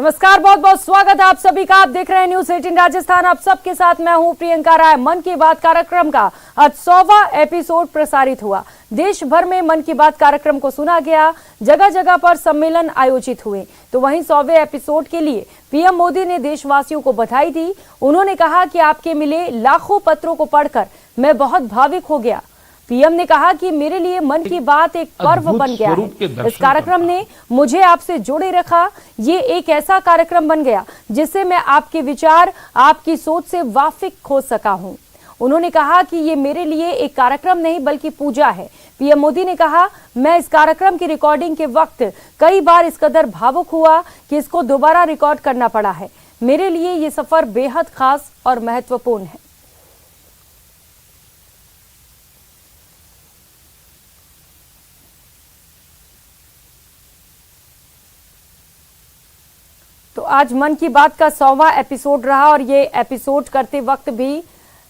नमस्कार, बहुत बहुत स्वागत है आप सभी का। आप देख रहे हैं न्यूज़ 18 राजस्थान। आप सबके साथ मैं हूं प्रियंका राय। मन की बात कार्यक्रम का आज 100वां एपिसोड प्रसारित हुआ। देश भर में मन की बात कार्यक्रम को सुना गया, जगह जगह पर सम्मेलन आयोजित हुए। तो वहीं 100वें एपिसोड के लिए पीएम मोदी ने देशवासियों को बधाई दी। उन्होंने कहा कि आपके मिले लाखों पत्रों को पढ़कर मैं बहुत भावुक हो गया। पीएम ने कहा कि मेरे लिए मन की बात एक पर्व बन गया है। इस कार्यक्रम ने मुझे आपसे जोड़े रखा। ये एक ऐसा कार्यक्रम बन गया जिससे मैं आपके विचार, आपकी सोच से वाकिफ हो सका हूं। उन्होंने कहा कि ये मेरे लिए एक कार्यक्रम नहीं बल्कि पूजा है। पीएम मोदी ने कहा, मैं इस कार्यक्रम की रिकॉर्डिंग के वक्त कई बार इस कदर भावुक हुआ कि इसको दोबारा रिकॉर्ड करना पड़ा है। मेरे लिए ये सफर बेहद खास और महत्वपूर्ण है। तो आज मन की बात का 100वां एपिसोड रहा और ये एपिसोड करते वक्त भी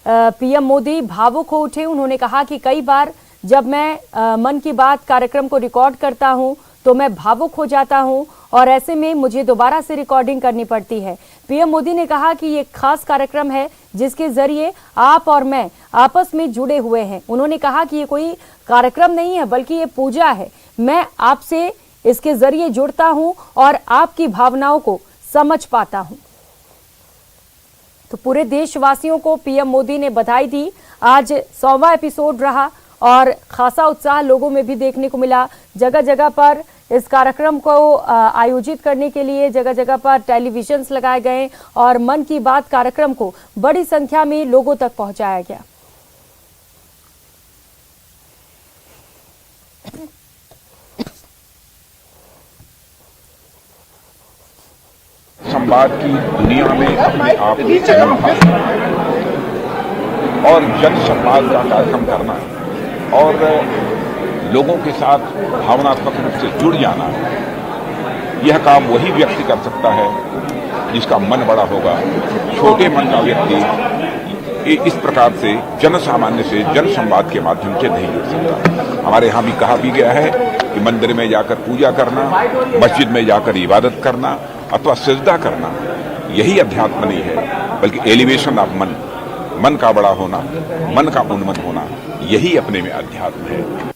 पीएम मोदी भावुक हो उठे। उन्होंने कहा कि कई बार जब मैं मन की बात कार्यक्रम को रिकॉर्ड करता हूं तो मैं भावुक हो जाता हूं और ऐसे में मुझे दोबारा से रिकॉर्डिंग करनी पड़ती है। पीएम मोदी ने कहा कि ये खास कार्यक्रम है जिसके जरिए आप और मैं आपस में जुड़े हुए हैं। उन्होंने कहा कि ये कोई कार्यक्रम नहीं है बल्कि ये पूजा है। मैं आपसे इसके जरिए जुड़ता हूं और आपकी भावनाओं को समझ पाता हूं। तो पूरे देशवासियों को पीएम मोदी ने बधाई दी। आज 100वां एपिसोड रहा और खासा उत्साह लोगों में भी देखने को मिला। जगह जगह पर इस कार्यक्रम को आयोजित करने के लिए जगह जगह पर टेलीविजन्स लगाए गए और मन की बात कार्यक्रम को बड़ी संख्या में लोगों तक पहुंचाया गया। संवाद की दुनिया में अपने आप को जन्म और जन संवाद का कार्यक्रम करना और लोगों के साथ भावनात्मक रूप से जुड़ जाना, यह काम वही व्यक्ति कर सकता है जिसका मन बड़ा होगा। छोटे मन का व्यक्ति इस प्रकार से जन सामान्य से जन संवाद के माध्यम से नहीं जुड़ सकता। हमारे यहाँ भी कहा भी गया है कि मंदिर में जाकर पूजा करना, मस्जिद में जाकर इबादत करना अथवा सिजदा करना, यही अध्यात्म नहीं है बल्कि एलिवेशन ऑफ मन, मन का बड़ा होना, मन का उन्मत्त होना, यही अपने में अध्यात्म है।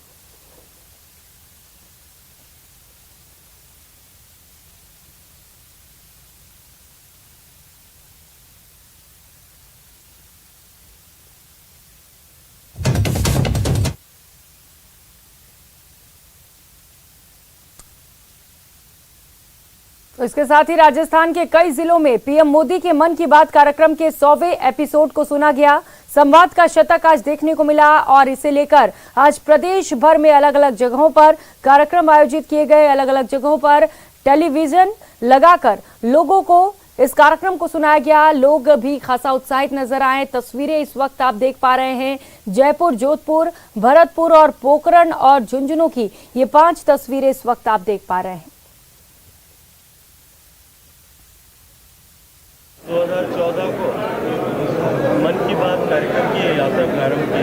तो इसके साथ ही राजस्थान के कई जिलों में पीएम मोदी के मन की बात कार्यक्रम के 100वें एपिसोड को सुना गया। संवाद का शतक आज देखने को मिला और इसे लेकर आज प्रदेश भर में अलग अलग जगहों पर कार्यक्रम आयोजित किए गए। अलग अलग जगहों पर टेलीविजन लगाकर लोगों को इस कार्यक्रम को सुनाया गया। लोग भी खासा उत्साहित नजर आए। तस्वीरें इस वक्त आप देख पा रहे हैं जयपुर, जोधपुर, भरतपुर और पोखरण और झुंझुनू की ये 5 तस्वीरें इस वक्त आप देख पा रहे हैं। 2014 को मन की बात कार्यक्रम की यात्रा प्रारंभ की।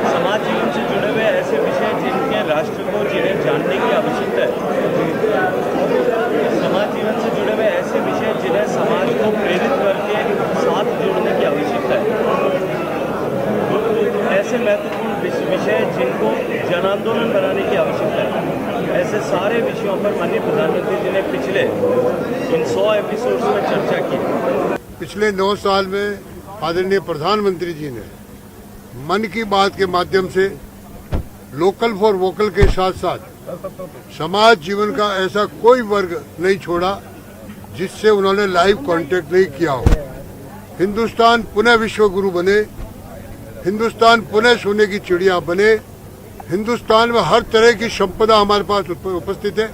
समाज जीवन से जुड़े हुए ऐसे विषय जिनके राष्ट्र को जिन्हें जानने की आवश्यकता है। समाज जीवन से जुड़े हुए ऐसे विषय जिन्हें समाज को प्रेरित करके साथ जोड़ने की आवश्यकता है। ऐसे महत्वपूर्ण विषय जिनको जन आंदोलन बनाने की आवश्यकता है। ऐसे सारे विषयों पर माननीय प्रधानमंत्री जी ने पिछले इन 100 एपिसोड्स में चर्चा की। पिछले 9 साल में आदरणीय प्रधानमंत्री जी ने मन की बात के माध्यम से लोकल फॉर वोकल के साथ साथ समाज जीवन का ऐसा कोई वर्ग नहीं छोड़ा जिससे उन्होंने लाइव कांटेक्ट नहीं किया हो। हिंदुस्तान पुनः विश्व गुरु बने, हिंदुस्तान पुनः सोने की चिड़िया बने, हिंदुस्तान में हर तरह की संपदा हमारे पास उपस्थित है।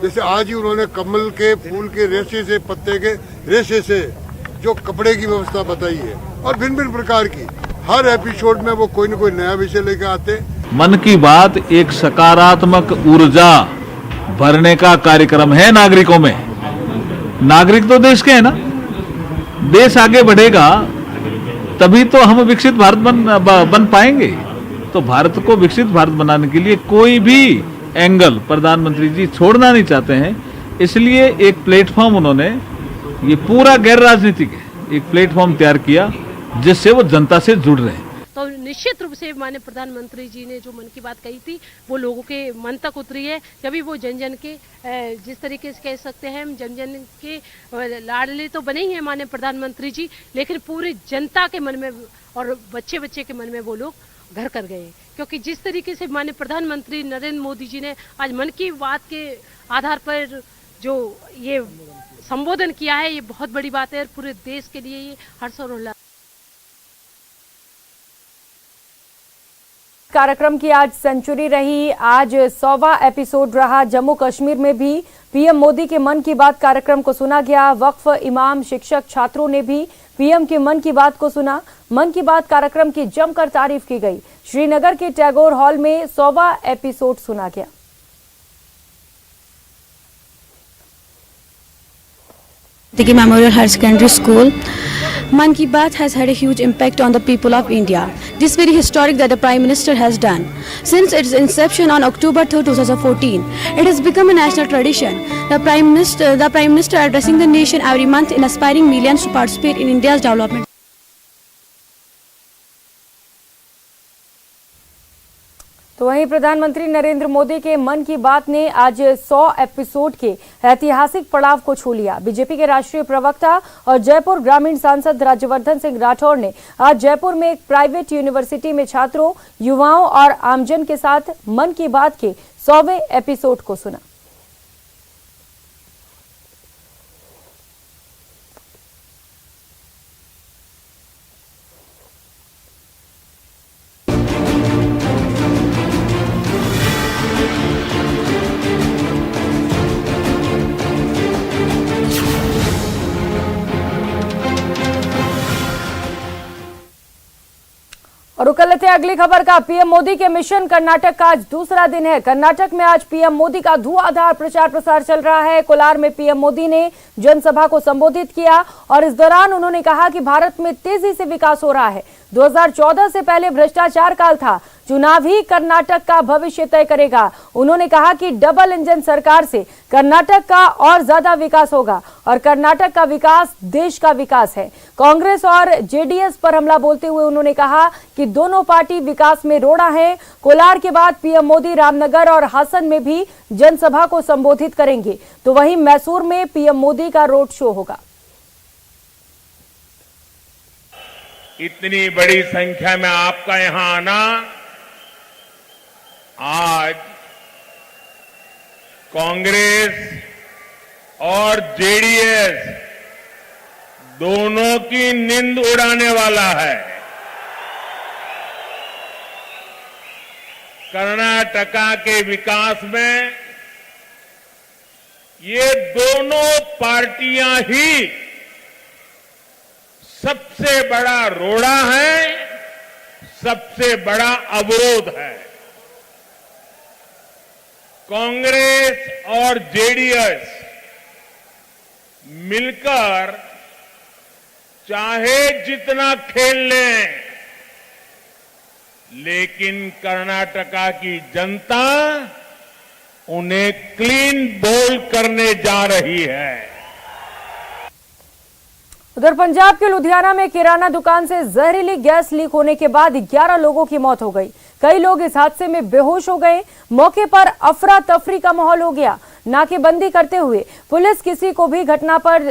जैसे आज ही उन्होंने कमल के फूल के रेशे से, पत्ते के रेशे से जो कपड़े की व्यवस्था बताई है और भिन्न भिन्न प्रकार की हर एपिसोड में वो कोई न कोई नया विषय लेकर आते। मन की बात एक सकारात्मक ऊर्जा भरने का कार्यक्रम है नागरिकों में। नागरिक तो देश के है ना, देश आगे बढ़ेगा तभी तो हम विकसित भारत बन पाएंगे। तो भारत को विकसित भारत बनाने के लिए कोई भी एंगल प्रधानमंत्री जी छोड़ना नहीं चाहते हैं। इसलिए एक प्लेटफॉर्म उन्होंने ये पूरा गैर राजनीतिक है एक प्लेटफॉर्म तैयार किया जिससे वो जनता से जुड़ रहे हैं। तो निश्चित रूप से माननीय प्रधानमंत्री जी ने जो मन की बात कही थी वो लोगों के मन तक उतरी है। जब वो जन जन के जिस तरीके से कह सकते हैं हम जन जन के लाडले तो बने ही हैं माननीय प्रधानमंत्री जी, लेकिन पूरी जनता के मन में और बच्चे बच्चे के मन में वो लोग घर कर गए। क्योंकि जिस तरीके से माननीय प्रधानमंत्री नरेंद्र मोदी जी ने आज मन की बात के आधार पर जो ये संबोधन किया है ये बहुत बड़ी बात है। पूरे देश के लिए ये हर्ष और उल्लास। कार्यक्रम की आज सेंचुरी रही, आज 100वां एपिसोड रहा। जम्मू कश्मीर में भी पीएम मोदी के मन की बात कार्यक्रम को सुना गया। वक्फ, इमाम, शिक्षक, छात्रों ने भी पीएम के मन की बात को सुना। मन की बात कार्यक्रम की जमकर तारीफ की गई। श्रीनगर के टैगोर हॉल में 100वां एपिसोड सुना गया। Tiki Memorial Higher Secondary School. Man Ki Baat has had a huge impact on the people of India. This is very historic that the Prime Minister has done. Since its inception on October 3, 2014, it has become a national tradition. The Prime Minister addressing the nation every month in inspiring millions to participate in India's development. तो वहीं प्रधानमंत्री नरेंद्र मोदी के मन की बात ने आज 100 episode के ऐतिहासिक पड़ाव को छू लिया। बीजेपी के राष्ट्रीय प्रवक्ता और जयपुर ग्रामीण सांसद राज्यवर्धन सिंह राठौर ने आज जयपुर में एक प्राइवेट यूनिवर्सिटी में छात्रों, युवाओं और आमजन के साथ मन की बात के 100वें एपिसोड को सुना। और रुक लेते हैं अगली खबर का। पीएम मोदी के मिशन कर्नाटक का आज दूसरा दिन है। कर्नाटक में आज पीएम मोदी का धुआंधार प्रचार प्रसार चल रहा है। कोलार में पीएम मोदी ने जनसभा को संबोधित किया और इस दौरान उन्होंने कहा कि भारत में तेजी से विकास हो रहा है। 2014 से पहले भ्रष्टाचार काल था, चुनाव ही कर्नाटक का भविष्य तय करेगा। उन्होंने कहा कि डबल इंजन सरकार से कर्नाटक का और ज्यादा विकास होगा और कर्नाटक का विकास देश का विकास है। कांग्रेस और जेडीएस पर हमला बोलते हुए उन्होंने कहा कि दोनों पार्टी विकास में रोड़ा है। कोलार के बाद पीएम मोदी रामनगर और हासन में भी जनसभा को संबोधित करेंगे, तो वहीं मैसूर में पीएम मोदी का रोड शो होगा। इतनी बड़ी संख्या में आपका यहां आना आज कांग्रेस और जेडीएस दोनों की नींद उड़ाने वाला है। कर्नाटका के विकास में ये दोनों पार्टियां ही सबसे बड़ा रोड़ा है, सबसे बड़ा अवरोध है। कांग्रेस और जेडीएस मिलकर चाहे जितना खेल लें, लेकिन कर्नाटका की जनता उन्हें क्लीन बोल करने जा रही है। उधर पंजाब के लुधियाना में किराना दुकान से जहरीली गैस लीक होने के बाद 11 लोगों की मौत हो गई। कई लोग इस हादसे में बेहोश हो गए। मौके पर अफरा तफरी का माहौल हो गया। नाकेबंदी करते हुए पुलिस किसी को भी घटना पर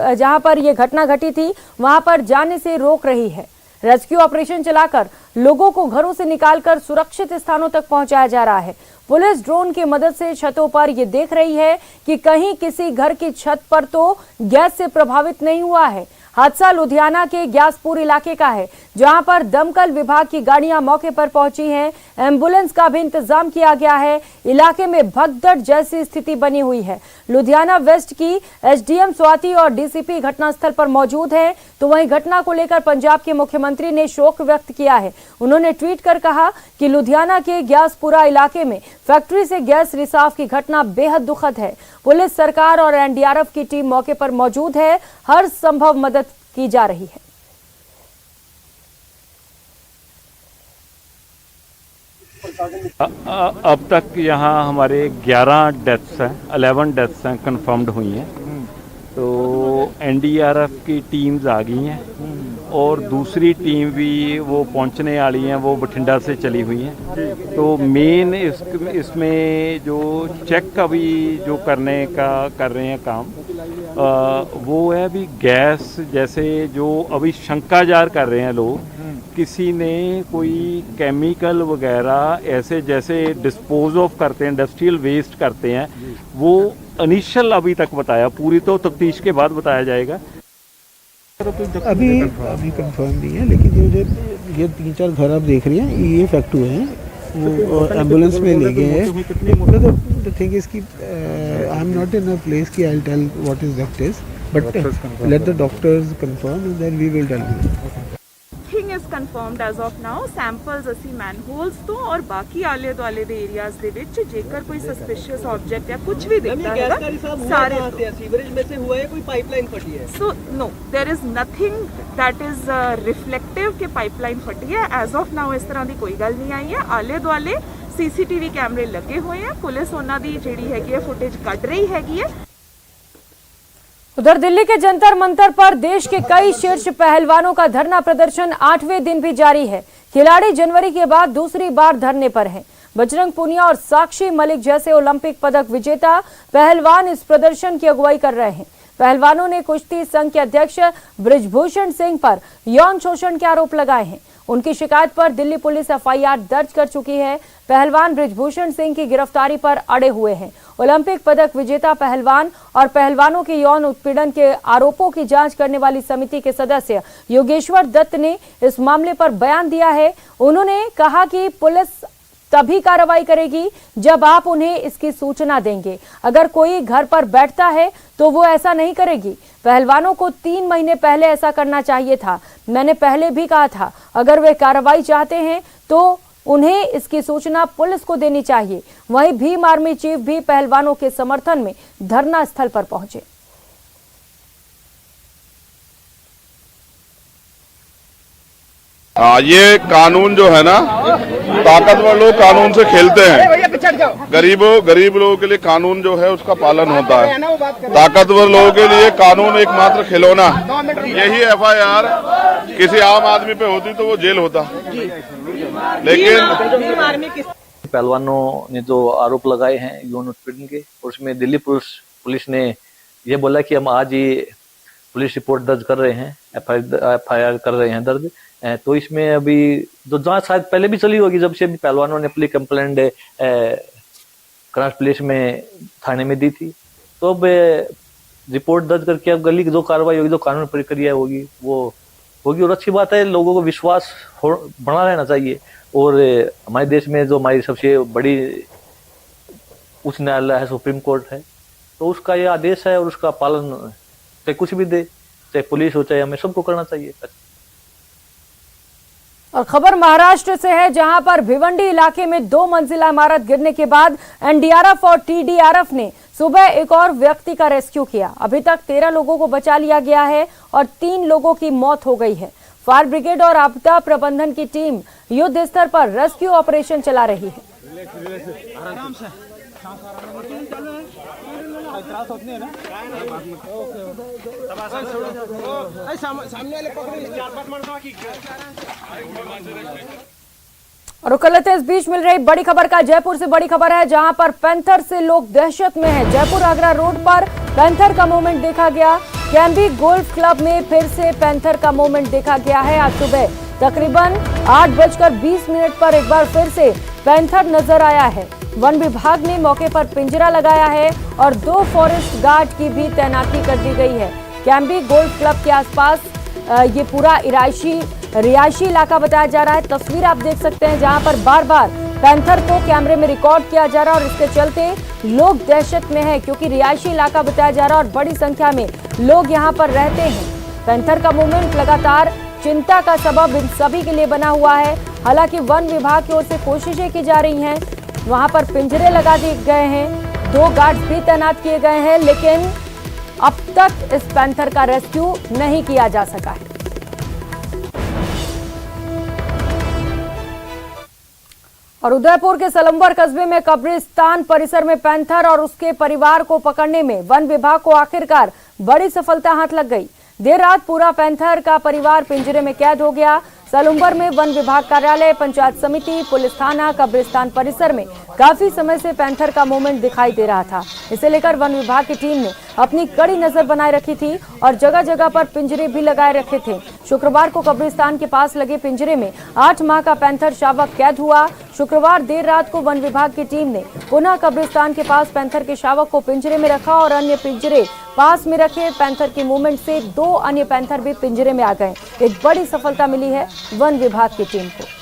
जहां पर यह घटना घटी थी वहां पर जाने से रोक रही है। रेस्क्यू ऑपरेशन चलाकर लोगों को घरों से निकालकर सुरक्षित स्थानों तक पहुंचाया जा रहा है। पुलिस ड्रोन की मदद से छतों पर यह देख रही है कि कहीं किसी घर की छत पर तो गैस से प्रभावित नहीं हुआ है। हादसा लुधियाना के ग्यासपुर इलाके का है, जहां पर दमकल विभाग की गाड़ियां मौके पर पहुंची हैं। एम्बुलेंस का भी इंतजाम किया गया है। इलाके में भगदड़ जैसी स्थिति बनी हुई है। लुधियाना वेस्ट की एसडीएम स्वाति और डीसीपी घटनास्थल पर मौजूद हैं। तो वहीं घटना को लेकर पंजाब के मुख्यमंत्री ने शोक व्यक्त किया है। उन्होंने ट्वीट कर कहा कि लुधियाना के ग्यासपुरा इलाके में फैक्ट्री से गैस रिसाव की घटना बेहद दुखद है। पुलिस, सरकार और एनडीआरएफ की टीम मौके पर मौजूद है। हर संभव मदद की जा रही है। अब तक यहाँ हमारे 11 डेथ्स हैं, 11 डेथ्स हैं कंफर्म्ड हुई हैं। तो एनडीआरएफ की टीम्स आ गई हैं और दूसरी टीम भी वो पहुंचने वाली हैं, वो बठिंडा से चली हुई हैं। तो मेन इसमें जो चेक अभी जो कर रहे हैं काम वो है अभी गैस, जैसे जो अभी शंका जार कर रहे हैं लोग, किसी ने कोई केमिकल वगैरह ऐसे जैसे डिस्पोज ऑफ करते हैं, इंडस्ट्रियल वेस्ट करते हैं, वो इनिशियल अभी तक बताया, पूरी तो तफ्तीश के बाद बताया जाएगा। अभी कंफर्म नहीं है, लेकिन ये 3-4 घर आप देख रही हैं, ये इफेक्ट हुए हैं, वो एम्बुलेंस में ले गए हैं। द थिंग इज कि I am not in a place कि I will tell what is that is, but let the doctors confirm and then we will tell you. Nothing is confirmed as of now. Samples ਅਸੀਂ ਮੈਨਹੋਲਸ ਤੋਂ ਔਰ ਬਾਕੀ ਆਲੇ ਦੁਆਲੇ ਦੇ areas ਦੇ ਵਿੱਚ ਜੇਕਰ ਕੋਈ ਸਸਪੀਸ਼ੀਅਸ ਆਬਜੈਕਟ ਜਾਂ ਕੁਝ ਵੀ ਦਿਖਦਾ ਹੈਗਾ ਸਾਰੇ ਸੀਵਰੇਜ में से हुआ है, कोई पाइपलाइन फटी है? So no, there is nothing that is reflective कि पाइपलाइन फटी है। as of now ਇਸ ਤਰ੍ਹਾਂ ਦੀ ਕੋਈ ਗੱਲ ਨਹੀਂ ਆਈ ਹੈ। ਆਲੇ ਦੁਆਲੇ CCTV ਕੈਮਰੇ ਲੱਗੇ ਹੋਏ ਆ, ਪੁਲਿਸ ਉਹਨਾਂ ਦੀ ਜਿਹੜੀ ਹੈਗੀ ਹੈ ਫੁਟੇਜ ਕੱਢ ਰਹੀ ਹੈਗੀ ਹੈ। उधर दिल्ली के जंतर मंतर पर देश के कई शीर्ष पहलवानों का धरना प्रदर्शन 8वें दिन भी जारी है। खिलाड़ी जनवरी के बाद दूसरी बार धरने पर हैं। बजरंग पूनिया और साक्षी मलिक जैसे ओलंपिक पदक विजेता पहलवान इस प्रदर्शन की अगुवाई कर रहे हैं। पहलवानों ने कुश्ती संघ के अध्यक्ष बृजभूषण सिंह पर यौन शोषण के आरोप लगाए हैं। उनकी शिकायत पर दिल्ली पुलिस FIR दर्ज कर चुकी है। पहलवान बृजभूषण सिंह की गिरफ्तारी पर अड़े हुए हैं। ओलंपिक पदक विजेता पहलवान और पहलवानों के यौन उत्पीड़न के आरोपों की जांच करने वाली समिति के सदस्य योगेश्वर दत्त ने इस मामले पर बयान दिया है। उन्होंने कहा कि पुलिस तभी कार्रवाई करेगी जब आप उन्हें इसकी सूचना देंगे। अगर कोई घर पर बैठता है तो वो ऐसा नहीं करेगी। पहलवानों को 3 महीने पहले ऐसा करना चाहिए था। मैंने पहले भी कहा था, अगर वे कार्रवाई चाहते हैं तो उन्हें इसकी सूचना पुलिस को देनी चाहिए। वहीं भीम आर्मी चीफ भी पहलवानों के समर्थन में धरना स्थल पर पहुंचे। ये कानून जो है ना, ताकतवर लोग कानून से खेलते हैं। गरीब लोगों के लिए कानून जो है उसका पालन होता है। ताकतवर लोगों के लिए कानून एकमात्र खिलौना। यही FIR किसी आम आदमी पे होती तो वो जेल होता। लेकिन पहलवानों ने जो आरोप लगाए हैं यौन उत्पीड़न के, उसमें दिल्ली पुलिस ने ये बोला कि हम आज ही पुलिस रिपोर्ट दर्ज कर रहे हैं, FIR कर रहे हैं दर्ज। तो इसमें अभी जो जांच शायद पहले भी चली होगी, जब से भी पहलवानों ने अपनी कंप्लेंट कराच पुलिस में थाने में दी थी, तो अब रिपोर्ट दर्ज करके अब गली की जो कार्रवाई होगी, जो कानून प्रक्रिया होगी वो होगी। और अच्छी बात है, लोगों को विश्वास बना रहना चाहिए। और हमारे देश में जो हमारी सबसे बड़ी उच्च न्यायालय है, सुप्रीम कोर्ट है, तो उसका ये आदेश है और उसका पालन चाहे कुछ भी दे, चाहे पुलिस हो चाहे हमें, सबको करना चाहिए। और खबर महाराष्ट्र से है, जहां पर भिवंडी इलाके में 2 मंजिला इमारत गिरने के बाद NDRF और TDRF ने सुबह एक और व्यक्ति का रेस्क्यू किया। अभी तक 13 लोगों को बचा लिया गया है और 3 लोगों की मौत हो गई है। फायर ब्रिगेड और आपदा प्रबंधन की टीम युद्ध स्तर पर रेस्क्यू ऑपरेशन चला रही है। और उकलते इस बीच मिल रही बड़ी खबर का जयपुर से बड़ी खबर है, जहां पर पैंथर से लोग दहशत में हैं। जयपुर आगरा रोड पर पैंथर का मूवमेंट देखा गया। कैम्बी गोल्फ क्लब में फिर से पैंथर का मूवमेंट देखा गया है। आज सुबह तकरीबन 8:20 पर एक बार फिर से पैंथर नजर आया है। वन विभाग ने मौके पर पिंजरा लगाया है और 2 फॉरेस्ट गार्ड की भी तैनाती कर दी गई है। कैम्बी गोल्फ क्लब के आसपास ये पूरा रिहायशी इलाका बताया जा रहा है। तस्वीर आप देख सकते हैं, जहां पर बार बार पैंथर को कैमरे में रिकॉर्ड किया जा रहा है और इसके चलते लोग दहशत में हैं, क्योंकि रिहायशी इलाका बताया जा रहा है और बड़ी संख्या में लोग यहां पर रहते हैं। पैंथर का मूवमेंट लगातार चिंता का सबब इन सभी के लिए बना हुआ है। हालांकि वन विभाग की ओर से कोशिशें की जा रही हैं, वहां पर पिंजरे लगा दिए गए हैं, 2 गार्ड्स भी तैनात किए गए हैं, लेकिन अब तक इस पैंथर का रेस्क्यू नहीं किया जा सका है। और उदयपुर के सलम्बर कस्बे में कब्रिस्तान परिसर में पैंथर और उसके परिवार को पकड़ने में वन विभाग को आखिरकार बड़ी सफलता हाथ लग गई। देर रात पूरा पैंथर का परिवार पिंजरे में कैद हो गया। सलुम्बर में वन विभाग कार्यालय, पंचायत समिति, पुलिस थाना, कब्रिस्तान परिसर में काफी समय से पैंथर का मूवमेंट दिखाई दे रहा था। इसे लेकर वन विभाग की टीम ने अपनी कड़ी नजर बनाए रखी थी और जगह जगह पर पिंजरे भी लगाए रखे थे। शुक्रवार को कब्रिस्तान के पास लगे पिंजरे में 8 माह का पैंथर शावक कैद हुआ। शुक्रवार देर रात को वन विभाग की टीम ने पुनः कब्रिस्तान के पास पैंथर के शावक को पिंजरे में रखा और अन्य पिंजरे पास में रखे। पैंथर की मूवमेंट से 2 अन्य पैंथर भी पिंजरे में आ गए। एक बड़ी सफलता मिली है वन विभाग की टीम को।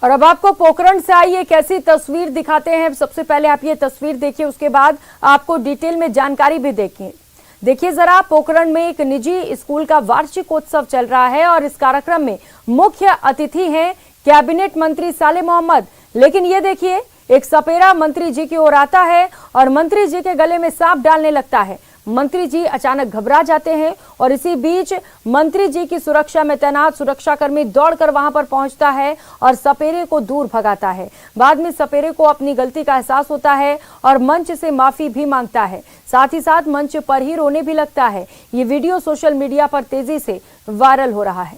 और अब आपको पोखरण से आई एक ऐसी तस्वीर दिखाते हैं। सबसे पहले आप ये तस्वीर देखिए, उसके बाद आपको डिटेल में जानकारी भी देखिए जरा। पोखरण में एक निजी स्कूल का वार्षिकोत्सव चल रहा है और इस कार्यक्रम में मुख्य अतिथि हैं कैबिनेट मंत्री साले मोहम्मद। लेकिन ये देखिए, एक सपेरा मंत्री जी की ओर आता है और मंत्री जी के गले में सांप डालने लगता है। मंत्री जी अचानक घबरा जाते हैं और इसी बीच मंत्री जी की सुरक्षा में तैनात सुरक्षाकर्मी दौड़कर वहां पर पहुंचता है और सपेरे को दूर भगाता है। बाद में सपेरे को अपनी गलती का एहसास होता है और मंच से माफी भी मांगता है। साथ ही साथ मंच पर ही रोने भी लगता है। ये वीडियो सोशल मीडिया पर तेजी से वायरल हो रहा है।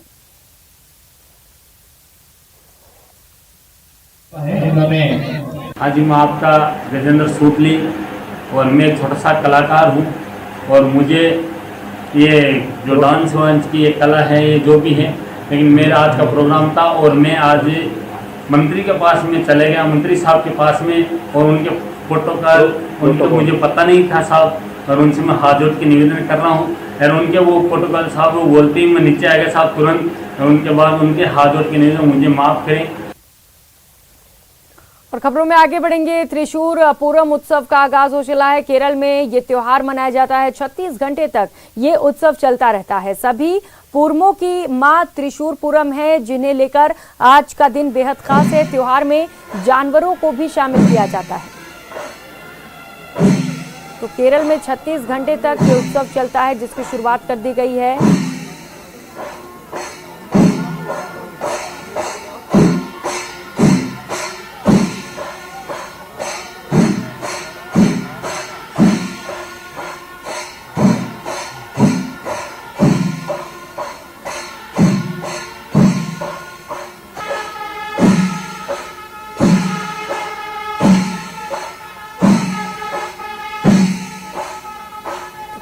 आज मैं आपका गजेंद्र सूतली और मैं छोटा सा कलाकार हूँ और मुझे ये जो डांस वांस की ये कला है, ये जो भी है, लेकिन मेरा आज का प्रोग्राम था और मैं आज मंत्री के पास में चले गया, मंत्री साहब के पास में, और उनके प्रोटोकॉल उनको मुझे पता नहीं था साहब, और उनसे मैं हाथ जोड़ के निवेदन कर रहा हूँ। और उनके वो प्रोटोकॉल साहब वो बोलते ही मैं नीचे आ गया साहब तुरंत, और उनके बाद उनके हाथ जोड़ के निवेदन मुझे माफ़ करें। और खबरों में आगे बढ़ेंगे। त्रिशूर पूरम उत्सव का आगाज हो चला है। केरल में ये त्योहार मनाया जाता है। 36 घंटे तक ये उत्सव चलता रहता है। सभी पूर्वों की मां त्रिशूर पूरम है, जिन्हें लेकर आज का दिन बेहद खास है। त्योहार में जानवरों को भी शामिल किया जाता है। तो केरल में 36 घंटे तक ये उत्सव चलता है, जिसकी शुरुआत कर दी गई है।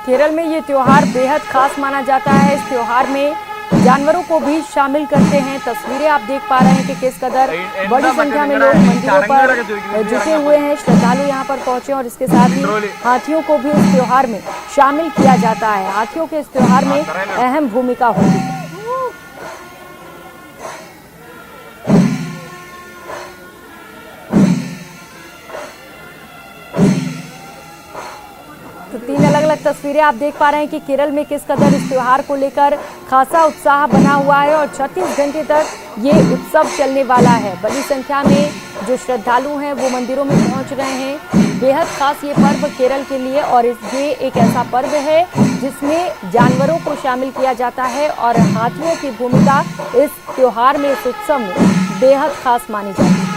केरल में ये त्योहार बेहद खास माना जाता है। इस त्योहार में जानवरों को भी शामिल करते हैं। तस्वीरें आप देख पा रहे हैं कि किस कदर बड़ी संख्या में लोग मंदिरों पर जुटे हुए हैं। श्रद्धालु यहाँ पर पहुंचे और इसके साथ ही हाथियों को भी इस त्योहार में शामिल किया जाता है। हाथियों के इस त्योहार में अहम भूमिका होती है। तो 3 अलग-अलग तस्वीरें आप देख पा रहे हैं कि केरल में किस कदर इस त्योहार को लेकर खासा उत्साह बना हुआ है और 36 घंटे तक ये उत्सव चलने वाला है। बड़ी संख्या में जो श्रद्धालु हैं वो मंदिरों में पहुंच रहे हैं। बेहद खास ये पर्व केरल के लिए, और ये एक ऐसा पर्व है जिसमें जानवरों को शामिल किया जाता है और हाथियों की भूमिका इस त्योहार में, इस उत्सव में बेहद खास मानी जाती है।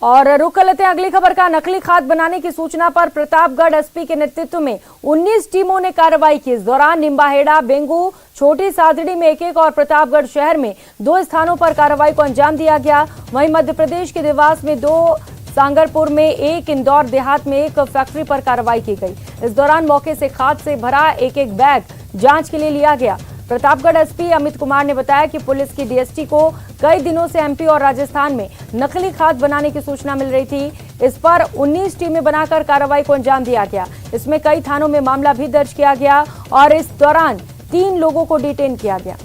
और रुक कर लेते हैं अगली खबर का। नकली खाद बनाने की सूचना पर प्रतापगढ़ एसपी के नेतृत्व में 19 टीमों ने कार्रवाई की। इस दौरान निम्बाहेड़ा, बेंगू, छोटी सादड़ी में 1 और प्रतापगढ़ शहर में 2 स्थानों पर कार्रवाई को अंजाम दिया गया। वहीं मध्य प्रदेश के देवास में 2, सांगरपुर में 1, इंदौर देहात में 1 फैक्ट्री पर कार्रवाई की गई। इस दौरान मौके से खाद से भरा 1 बैग जांच के लिए लिया गया। प्रतापगढ़ एसपी अमित कुमार ने बताया कि पुलिस की डीएसटी को कई दिनों से एमपी और राजस्थान में नकली खाद बनाने की सूचना मिल रही थी। इस पर 19 टीमें बनाकर कार्रवाई को अंजाम दिया गया। इसमें कई थानों में मामला भी दर्ज किया गया और इस दौरान 3 लोगों को डिटेन किया गया।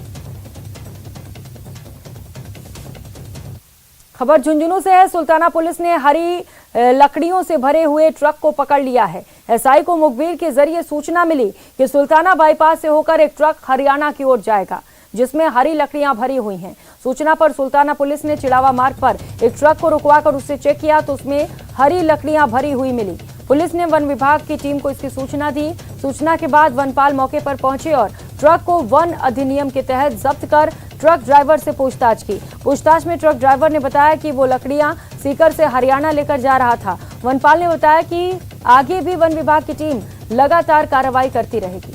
खबर झुंझुनू से है। सुल्ताना पुलिस ने हरी लकड़ियों से भरे हुए ट्रक को पकड़ लिया है। एसआई को मुखबिर के जरिए सूचना मिली कि सुल्ताना बाईपास से होकर एक ट्रक हरियाणा की ओर जाएगा। जिसमें हरी लकड़ियां भरी हुई हैं। सूचना पर सुल्ताना पुलिस ने चिड़ावा मार्ग पर एक ट्रक को रुकवाकर उससे चेक किया तो उसमें हरी लकड़ियां भरी हुई मिली। पुलिस ने वन विभाग की टीम को इसकी सूचना दी। सूचना के बाद वनपाल मौके पर पहुंचे और ट्रक को वन अधिनियम के तहत जब्त कर ट्रक ड्राइवर से पूछताछ की। पूछताछ में ट्रक ड्राइवर ने बताया कि वो लकड़ियां सीकर से हरियाणा लेकर जा रहा था। वनपाल ने बताया कि आगे भी वन विभाग की टीम लगातार कार्रवाई करती रहेगी।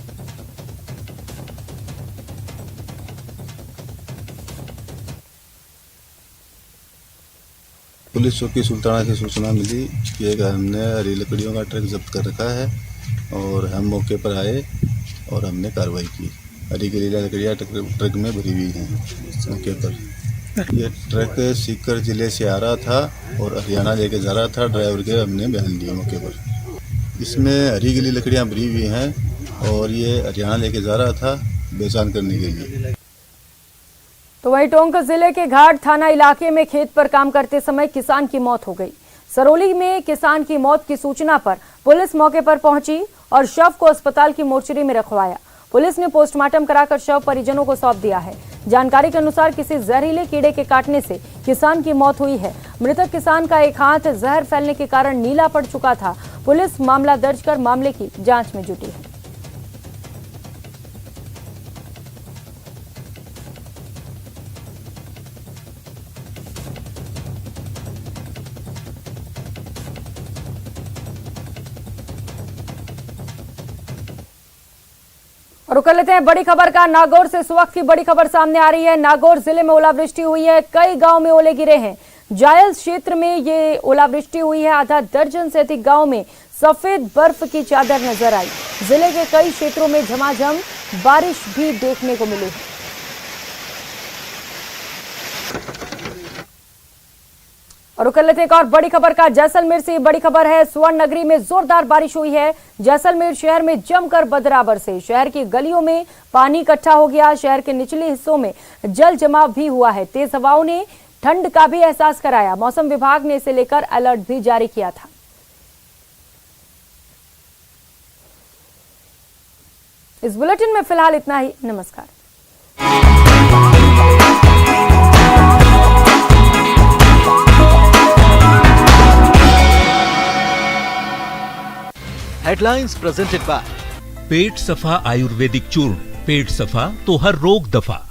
पुलिस चौकी सुल्ताना से सूचना मिली कि एक हमने हरी लकड़ियों का ट्रक जब्त कर रखा है और हम मौके पर आए और हमने कार्रवाई की। हरी गलीला लकड़ियाँ ट्रक में भरी हुई हैं मौके पर। ये ट्रक सीकर जिले से आ रहा था और हरियाणा लेके जा रहा था। ड्राइवर के हमने बयान दिए मौके पर। इसमें हरी गली लकड़ियाँ भरी हुई हैं और ये हरियाणा लेके जा रहा था बेचान करने के लिए। तो वहीं टोंक जिले के घाट थाना इलाके में खेत पर काम करते समय किसान की मौत हो गई। सरौली में किसान की मौत की सूचना पर पुलिस मौके पर पहुंची और शव को अस्पताल की मोर्चरी में रखवाया। पुलिस ने पोस्टमार्टम कराकर शव परिजनों को सौंप दिया है। जानकारी के अनुसार किसी जहरीले कीड़े के काटने से किसान की मौत हुई है। मृतक किसान का एक हाथ जहर फैलने के कारण नीला पड़ चुका था। पुलिस मामला दर्ज कर मामले की जांच में जुटी है। और कर लेते हैं बड़ी खबर का। नागौर से इस वक्त की बड़ी खबर सामने आ रही है। नागौर जिले में ओलावृष्टि हुई है। कई गांव में ओले गिरे हैं। जायल क्षेत्र में ये ओलावृष्टि हुई है। आधा दर्जन से अधिक गांव में सफेद बर्फ की चादर नजर आई। जिले के कई क्षेत्रों में झमाझम बारिश भी देखने को मिली है। और कर लेते हैं एक और बड़ी खबर का। जैसलमेर से बड़ी खबर है। स्वर्ण नगरी में जोरदार बारिश हुई है। जैसलमेर शहर में जमकर बदरा बरसे। शहर की गलियों में पानी इकट्ठा हो गया। शहर के निचले हिस्सों में जल जमाव भी हुआ है। तेज हवाओं ने ठंड का भी एहसास कराया। मौसम विभाग ने इसे लेकर अलर्ट भी जारी किया था। इस बुलेटिन में फिलहाल इतना ही। नमस्कार। हेडलाइंस प्रेजेंटेड बाय पेट सफा आयुर्वेदिक चूर्ण। पेट सफा तो हर रोग दफा।